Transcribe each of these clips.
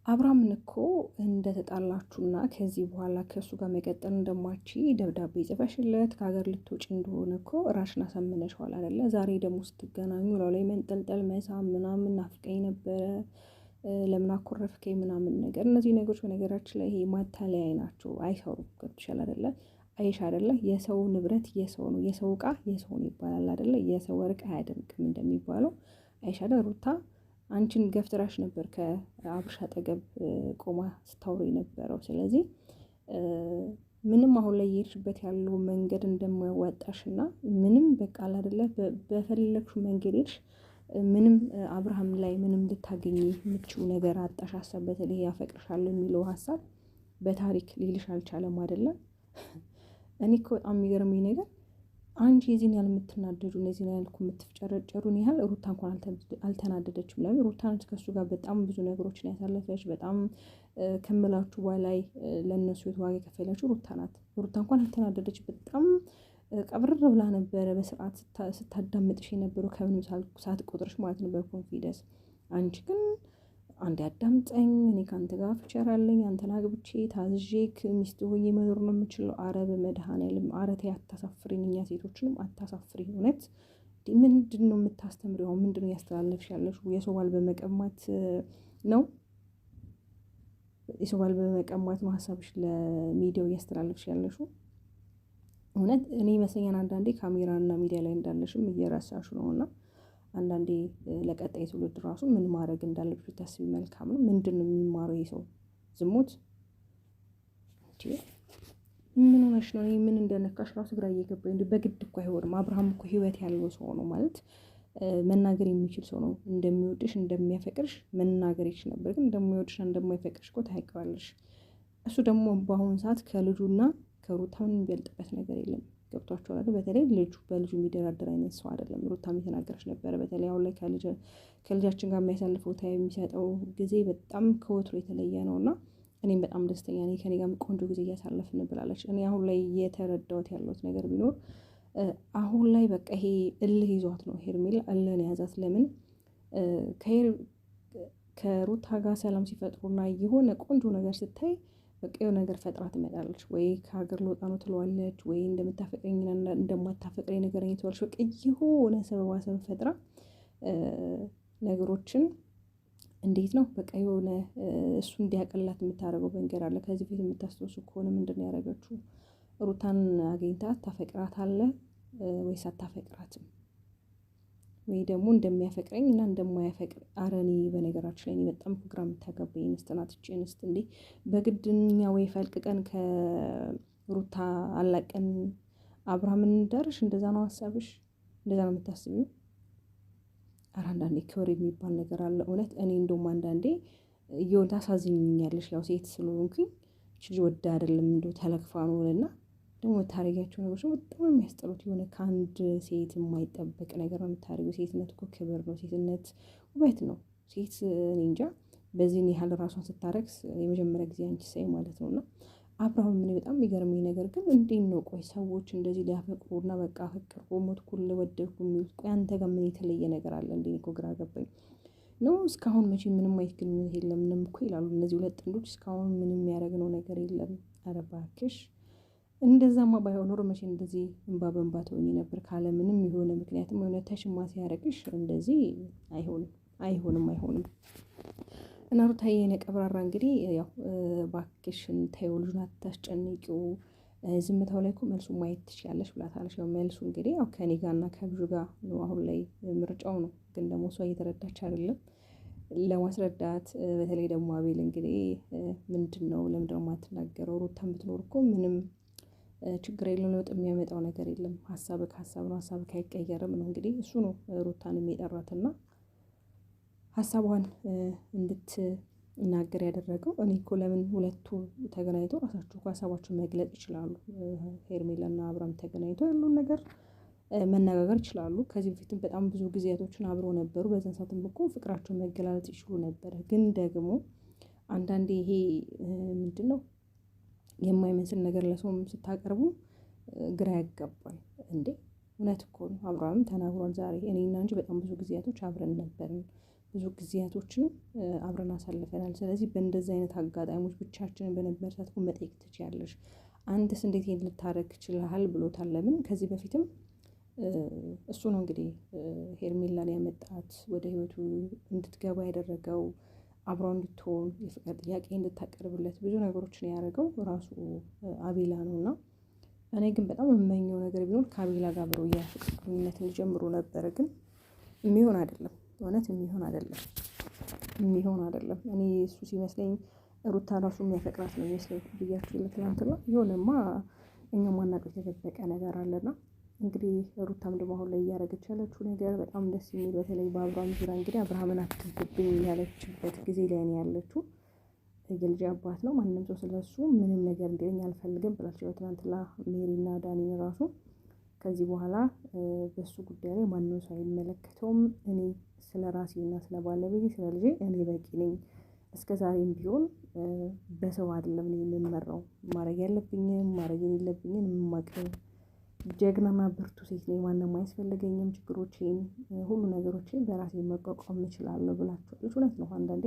አብርሃምን እኮ እንደተጣላችሁና ከዚህ በኋላ ከእሱ ጋር መቀጠል እንደማቺ ደብዳቤ ጽፈሽለት ከሀገር ልትወጪ እንደሆነ እኮ ራሽን አሳምነሽዋል አይደለ? ዛሬ ደግሞ ስትገናኙ ላው ላይ መንጠልጠል መሳም ምናምን ናፍቀኝ ነበረ፣ ለምን አኮረፍከኝ ምናምን ነገር። እነዚህ ነገሮች በነገራችን ላይ ይሄ ማታለያይ ናቸው፣ አይሰሩም። ገብቶሻል አይደለ? አይሽ አይደለ? የሰው ንብረት የሰው ነው፣ የሰው እቃ የሰው ነው ይባላል አይደለ? የሰው ወርቅ አያደምቅም እንደሚባለው። አይሽ አይደል ሩታ አንቺን ገፍትራሽ ነበር ከአብርሽ አጠገብ ቆማ ስታወሩ የነበረው። ስለዚህ ምንም አሁን ላይ እየሄድሽበት ያለው መንገድ እንደማያዋጣሽ እና ምንም በቃ አይደለ በፈለግሽው መንገድ ሄድሽ ምንም አብርሃም ላይ ምንም ልታገኝ የምትችው ነገር አጣሽ። ሀሳብ በተለይ ያፈቅርሻል የሚለው ሀሳብ በታሪክ ሊልሽ አልቻለም አይደለም። እኔ እኮ በጣም የሚገርመኝ ነገር አንቺ የዚህን ያህል የምትናደዱ እነዚህን ያህል እኮ የምትፍጨረጨሩን ያህል ሩታ እንኳን አልተናደደችም። ለምን ሩታ ከሱ ጋር በጣም ብዙ ነገሮችን ያሳለፈች በጣም ከምላችሁ በላይ ለእነሱ ህይወት ዋጋ የከፈለችው ሩታ ናት። ሩታ እንኳን አልተናደደች። በጣም ቀብረር ብላ ነበረ በስርዓት ስታዳምጥሽ የነበረው ከምንም ሳትቆጥርሽ ማለት ነው በኮንፊደንስ። አንቺ ግን አንዴ አዳምጠኝ፣ እኔ ከአንተ ጋር ፍቅር አለኝ፣ አንተን አግብቼ ታዝዤክ ሚስት ሆኜ መኖር ነው የምችለው። አረ በመድኃኔዓለም አረ ተይ አታሳፍሪኝ፣ እኛ ሴቶችንም አታሳፍሪኝ። እውነት ምንድን ነው የምታስተምሪው? ምንድን ነው እያስተላለፍሽ ያለሽው? የሰው ባል በመቀማት ነው የሰው ባል በመቀማት ነው ሀሳብሽ ለሚዲያው እያስተላለፍሽ ያለሽው? እውነት እኔ ይመስለኛል አንዳንዴ ካሜራና ሚዲያ ላይ እንዳለሽም እየረሳሽ ነው። እና አንዳንዴ ለቀጣይ ትውልድ ራሱ ምን ማድረግ እንዳለብሽ ብታስቢ መልካም ነው። ምንድን ነው የሚማረው ይሄ ሰው? ዝሙት እንዴ? ምን ሆነሽ ነው? ምን እንደነካሽ ራሱ ግራ እየገባኝ። በግድ እኮ አይሆንም። አብርሃም እኮ ህይወት ያለው ሰው ነው ማለት መናገር የሚችል ሰው ነው። እንደሚወድሽ እንደሚያፈቅርሽ መናገር ይችል ነበር። ግን እንደሚወድሽ እንደማይፈቅርሽ እኮ ታውቂዋለሽ። እሱ ደግሞ በአሁኑ ሰዓት ከልጁና ከሩታ ምን የሚበልጥበት ነገር የለም። ገብቷቸዋል አይደል? በተለይ በልጁ የሚደራደር አይነት ሰው አይደለም። ሩታም የተናገረች ነበረ። በተለይ አሁን ላይ ከልጃችን ጋር የሚያሳልፈው የሚሰጠው ጊዜ በጣም ከወትሮ የተለየ ነው እና እኔም በጣም ደስተኛ ነኝ። ከኔ ጋርም ቆንጆ ጊዜ እያሳለፍን ብላለች። እኔ አሁን ላይ የተረዳሁት ያለሁት ነገር ቢኖር አሁን ላይ በቃ ይሄ እልህ ይዟት ነው ሄርሜላ እልህን የያዛት። ለምን ከሩታ ጋር ሰላም ሲፈጥሩና የሆነ ቆንጆ ነገር ስታይ በቃ የሆነ ነገር ፈጥራ ትመጣለች። ወይ ከሀገር ልወጣ ነው ትለዋለች፣ ወይ እንደምታፈቅረኝና እንደማታፈቅረኝ ነገር ትለዋለች። በቃ የሆነ ሰበባ ሰበብ ፈጥራ ነገሮችን እንዴት ነው በቃ የሆነ እሱ እንዲያቀላት የምታደርገው መንገድ አለ። ከዚህ በፊት የምታስታውሱ ከሆነ ምንድን ነው ያደረገችው? ሩታን አግኝታት ታፈቅራታለህ ወይስ አታፈቅራትም? ወይ ደግሞ እንደሚያፈቅረኝ እና እንደማያፈቅር አረኔ በነገራችን ላይ በጣም ፕሮግራም የምታገባኝ እንስት ናት። እቺ እንስት እንዴ በግድኛ ወይ ፈልቅቀን ከሩታ አላቀን አብርሃምን እንዳርሽ እንደዛ ነው ሀሳብሽ? እንደዛ ነው የምታስቢው? ኧረ አንዳንዴ ክብር የሚባል ነገር አለ። እውነት እኔ እንደውም አንዳንዴ እየሆን ታሳዝኝኛለሽ። ያው ሴት ስለሆንኩኝ ልጅ ወዳ አይደለም እንደው ተለክፋ ነው እና ደግሞ የምታደርጊያቸው ነገሮች በጣም የሚያስጠሉት። የሆነ ከአንድ ሴት የማይጠበቅ ነገር ነው የምታደርገው። ሴትነት እኮ ክብር ነው። ሴትነት ውበት ነው። ሴት እኔ እንጃ በዚህን ያህል ራሷን ስታረክስ የመጀመሪያ ጊዜ አንቺ ሳይ ማለት ነው። እና አብርሃም ምን በጣም የሚገርመኝ ነገር ግን እንዴት ነው ቆይ ሰዎች እንደዚህ ሊያፈቅሩና በቃ አፈቀርኩ ሞትኩል ወደድኩ የሚሉት? ቆይ አንተ ጋር ምን የተለየ ነገር አለ እንዴ? እኮ ግራ ገባኝ ነው። እስካሁን መቼ ምንም አይነት ግንኙነት የለም ምንም እኮ ይላሉ እነዚህ ሁለት ጥንዶች። እስካሁን ምንም የሚያደርግነው ነገር የለም። ኧረ እባክሽ እንደዛማ ባይሆን ኖሮ መቼ እንደዚህ እንባ በእንባ ትሆኚ ነበር ካለ ምንም የሆነ ምክንያቱም የሆነ ተሽማ ሲያደርግሽ እንደዚህ አይሆንም አይሆንም አይሆንም። እና ሩታዬ የኔ ቀብራራ እንግዲህ ያው እባክሽን ተይው ልጁን አታስጨንቂው፣ ዝምታው ላይ እኮ መልሱን ማየት ትችያለሽ ብላታለች። ያው መልሱ እንግዲህ ያው ከኔ ጋር እና ከልጁ ጋር ነው አሁን ላይ ምርጫው ነው። ግን ደግሞ እሷ እየተረዳች አይደለም ለማስረዳት። በተለይ ደግሞ አቤል እንግዲህ ምንድን ነው ለምንድን ነው የማትናገረው? ሩታን ብትኖር እኮ ምንም ችግር የለም፣ ለውጥ የሚያመጣው ነገር የለም። ሀሳብ ከሀሳብ ነው፣ ሀሳብ አይቀየርም ነው እንግዲህ እሱ ነው ሩታንም የጠራትና ሀሳቧን እንድትናገር ያደረገው። እኔ እኮ ለምን ሁለቱ ተገናኝተው ራሳቸው ሀሳባቸውን መግለጽ ይችላሉ። ሄርሜላና አብርሃም ተገናኝተው ያለውን ነገር መነጋገር ይችላሉ። ከዚህ በፊትም በጣም ብዙ ጊዜያቶችን አብረው ነበሩ። በዛን ሰዓትም እኮ ፍቅራቸውን መገላለጽ ይችሉ ነበረ። ግን ደግሞ አንዳንዴ ይሄ ምንድን ነው የማይመስል ነገር ለሰውም ስታቀርቡ ግራ ያጋባል። እንዴ እውነት እኮ ነው። አብርሃም ተናግሯል ዛሬ እኔና እንጂ በጣም ብዙ ጊዜያቶች አብረን ነበርን፣ ብዙ ጊዜያቶችን አብረን አሳልፈናል። ስለዚህ በእንደዚህ አይነት አጋጣሚዎች ብቻችንን በነበረ ሰዓት እኮ መጠየቅ ትችያለሽ። አንተስ እንዴት ይሄን ልታደርግ ችለሃል ብሎታል። ለምን ከዚህ በፊትም እሱ ነው እንግዲህ ሄርሜላን ያመጣት ወደ ህይወቱ እንድትገባ ያደረገው አብረው እንድትሆን የፍቅር ጥያቄ እንድታቀርብለት ብዙ ነገሮችን ያደረገው ራሱ አቤላ ነው። እና እኔ ግን በጣም የምመኘው ነገር ቢኖር ከአቤላ ጋር አብረው የፍቅር ግንኙነት እንዲጀምሩ ነበረ። ግን የሚሆን አይደለም፣ እውነት የሚሆን አይደለም። እኔ እሱ ሲመስለኝ ሩታ ራሱ የሚያፈቅራት ነው የሚመስለኝ ብያችሁ ትናንትና የሆነማ እኛ ማናውቀው የተደበቀ ነገር አለና እንግዲህ ሩታም ደግሞ አሁን ላይ እያደረገች ያለችው ነገር በጣም ደስ የሚል፣ በተለይ በአብርሃም ዙሪያ እንግዲህ አብርሃምን አትንኩብኝ ያለችበት ጊዜ ላይ ነው ያለችው። የልጅ አባት ነው፣ ማንም ሰው ስለሱ ምንም ነገር እንዲለኝ አልፈልግም ብላችሁ ትናንትና ሜሪና ዳኒ ራሱ ከዚህ በኋላ በሱ ጉዳይ ላይ ማንም ሰው አይመለከተውም። እኔ ስለ ራሴና ስለ ባለቤቴ ስለ ልጄ እኔ በቂ ነኝ። እስከ ዛሬም ቢሆን በሰው አይደለም እኔ የምመራው። ማድረግ ያለብኝም ማድረግ የሌለብኝም የማውቀው ጀግናና ብርቱ ሴት ነኝ። ማንም አያስፈልገኝም። ችግሮቼን ሁሉ ነገሮቼን በራሴ መቋቋም እችላለሁ ብላችኋለች። እውነት ነው። አንዳንዴ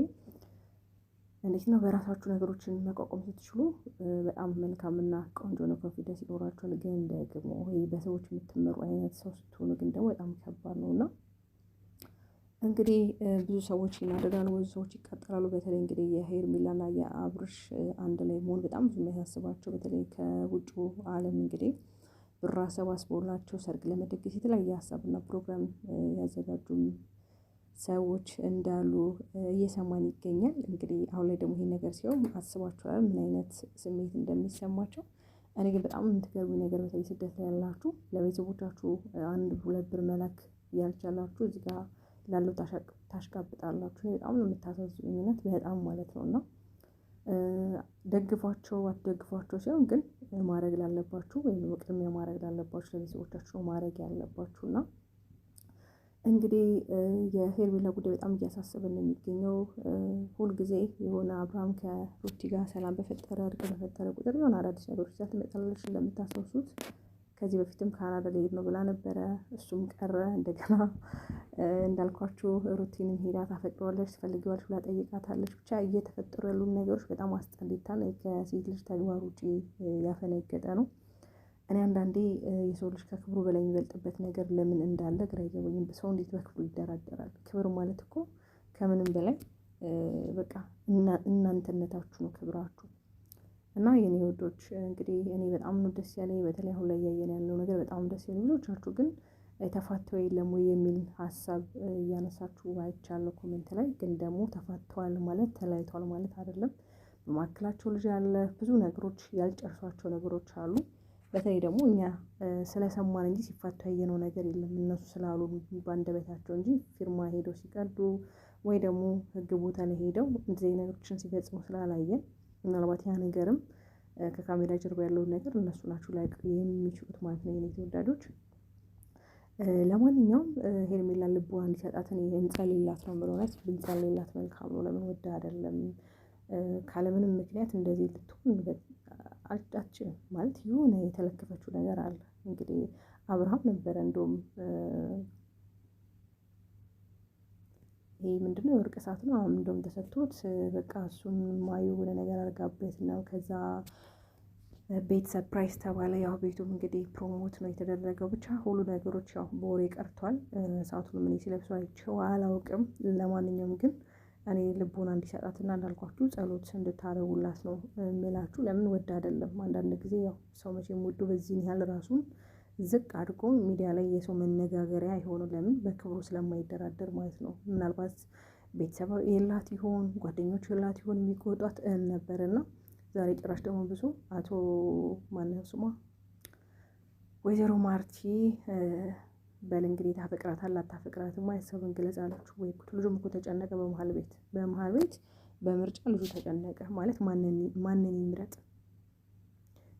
እንዴት ነው በራሳችሁ ነገሮችን መቋቋም ስትችሉ በጣም መልካምና ቆንጆ ነው፣ ኮንፊደንስ ይኖራችኋል። ግን ደግሞ ይሄ በሰዎች የምትመሩ አይነት ሰው ስትሆኑ ግን ደግሞ በጣም ከባድ ነው። እና እንግዲህ ብዙ ሰዎች ይናደዳሉ፣ ብዙ ሰዎች ይቃጠላሉ። በተለይ እንግዲህ የሄርሜላና የአብርሽ አንድ ላይ መሆን በጣም ብዙ የሚያሳስባቸው፣ በተለይ ከውጭ ዓለም እንግዲህ ብር አሰባስበውላቸው ሰርግ ለመደገስ የተለያየ ሀሳብና ፕሮግራም ያዘጋጁም ሰዎች እንዳሉ እየሰማን ይገኛል። እንግዲህ አሁን ላይ ደግሞ ይሄን ነገር ሲሆን አስባችኋል ምን አይነት ስሜት እንደሚሰማቸው። እኔ ግን በጣም የምትገርሙኝ ነገር በተለይ ስደት ላይ ያላችሁ ለቤተሰቦቻችሁ 1-2 ብር መላክ ያልቻላችሁ እዚህ ጋር ላለው ታሽቃብጣላችሁ። በጣም ነው የምታሳዝኑት፣ በጣም ማለት ነው። እና ደግፏቸው አትደግፏቸው ሲሆን ግን ማድረግ ላለባችሁ ወይም ቅድሚያ ማድረግ ላለባችሁ ለቤተሰቦቻችሁ ማድረግ ያለባችሁ። እና እንግዲህ የሄርሜላ ጉዳይ በጣም እያሳሰበን ነው የሚገኘው። ሁልጊዜ የሆነ አብርሃም ከሩቲ ጋር ሰላም በፈጠረ እርቅ በፈጠረ ቁጥር የሆነ አዳዲስ ነገሮች ይዛ ትመጣለች። እንደምታስታውሱት ከዚህ በፊትም ካናዳ ልሄድ ነው ብላ ነበረ፣ እሱም ቀረ። እንደገና እንዳልኳችሁ ሩቲንም ሄዳ ታፈቅረዋለች፣ ትፈልጊዋለች ብላ ጠይቃታለች። ብቻ እየተፈጠሩ ያሉ ነገሮች በጣም አስጠሊታን ከሴት ልጅ ተግባር ውጪ ያፈነገጠ ነው። እኔ አንዳንዴ የሰው ልጅ ከክብሩ በላይ የሚበልጥበት ነገር ለምን እንዳለ ግራ ይገባኛል። ሰው እንዴት በክብሩ ይደራደራል? ክብር ማለት እኮ ከምንም በላይ በቃ እናንተነታችሁ ነው ክብራችሁ። እና የኔ ወዶች እንግዲህ እኔ በጣም ነው ደስ ያለኝ። በተለይ አሁን ላይ እያየን ያለው ነገር በጣም ደስ ያለኝ። ብዙዎቻችሁ ግን ተፋተው የለም ወይ የሚል ሀሳብ እያነሳችሁ አይቻለሁ ኮሜንት ላይ። ግን ደግሞ ተፋተዋል ማለት ተለያይተዋል ማለት አይደለም። በመካከላቸው ልጅ ያለ ብዙ ነገሮች ያልጨርሷቸው ነገሮች አሉ። በተለይ ደግሞ እኛ ስለሰማን እንጂ ሲፋቱ ያየነው ነገር የለም። እነሱ ስላሉ በአንደበታቸው እንጂ ፊርማ ሄደው ሲቀዱ ወይ ደግሞ ሕግ ቦታ ላይ ሄደው እንደዚህ ነገሮችን ሲፈጽሙ ስላላየን ምናልባት ያ ነገርም ከካሜራ ጀርባ ያለውን ነገር እነሱ ናቸው ላይ የሚችሉት ማለት ነው። የኔ ተወዳጆች ለማንኛውም ሄርሜላ ልቧን እንዲሰጣትን እንጸልይላት ነው የምለው። እውነት ብንጸልይላት መልካም ነው። ለምን ወዳ አይደለም ካለምንም ምክንያት እንደዚህ ልትሆን አልጫችንም ማለት የሆነ የተለከፈችው ነገር አለ። እንግዲህ አብርሃም ነበረ እንደውም ይሄ ምንድነው የወርቅ ሰዓት ነው አሁን እንደውም ተሰጥቶት በቃ እሱን ማዩ የሆነ ነገር አድርጋበት ነው። ከዛ ቤት ሰርፕራይዝ ተባለ። ያው ቤቱም እንግዲህ ፕሮሞት ነው የተደረገው። ብቻ ሁሉ ነገሮች ያው በወሬ ቀርቷል። ሰዓቱን ምን ሲለብሱ አይቼው አላውቅም። ለማንኛውም ግን እኔ ልቦና እንዲሰጣትና እንዳልኳችሁ ጸሎት እንድታረጉላት ነው የምላችሁ። ለምን ወድ አይደለም። አንዳንድ ጊዜ ያው ሰው መቼም ወዶ በዚህ ያህል ራሱን ዝቅ አድርጎ ሚዲያ ላይ የሰው መነጋገሪያ አይሆንም። ለምን በክብሩ ስለማይደራደር ማለት ነው። ምናልባት ቤተሰብ የላት ይሆን ጓደኞች የላት ይሆን የሚቆጧት ነበርና ዛሬ ጭራሽ ደግሞ ብዙ አቶ ማነው ስሟ ወይዘሮ ማርቲ በል እንግዲህ ታፈቅራታለህ አታፈቅራትም ማይሰብን ግለጽ አለችው። ወይ ልጁም እኮ ተጨነቀ። በመሃል ቤት በምርጫ ልጁ ተጨነቀ ማለት ማንን ይምረጥ?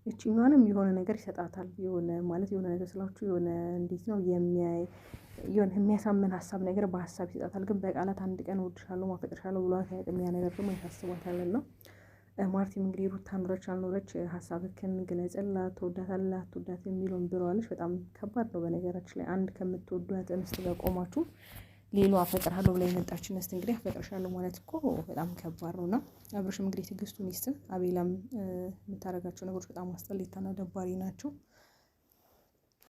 እቺኛንም የሆነ ነገር ይሰጣታል። የሆነ ማለት የሆነ ነገር ስላችሁ የሆነ እንዴት ነው የሆነ የሚያሳምን ሀሳብ ነገር በሀሳብ ይሰጣታል። ግን በቃላት አንድ ቀን እወድሻለሁ ማፈቅርሻለሁ ብሏት አያውቅም። ያ ነገር ደግሞ ያሳስባታልና ማርቲም እንግዲህ ሩታ ኖረች አልኖረች ሀሳብህን ግለጽላት፣ ትወዳታለህ አትወዳትም የሚለውን ብለዋለች። በጣም ከባድ ነው በነገራችን ላይ አንድ ከምትወዷት እንስት ጋር ቆማችሁ ሌላው አፈቅርሃለሁ ብላ የመጣች እንስት እንግዲህ አፈቅርሻለሁ ማለት እኮ በጣም ከባድ ነው። እና አብርሽም እንግዲህ ትዕግስቱን ይስጥ። አቤላም የምታደርጋቸው ነገሮች በጣም አስጠሊታና ደባሪ ናቸው።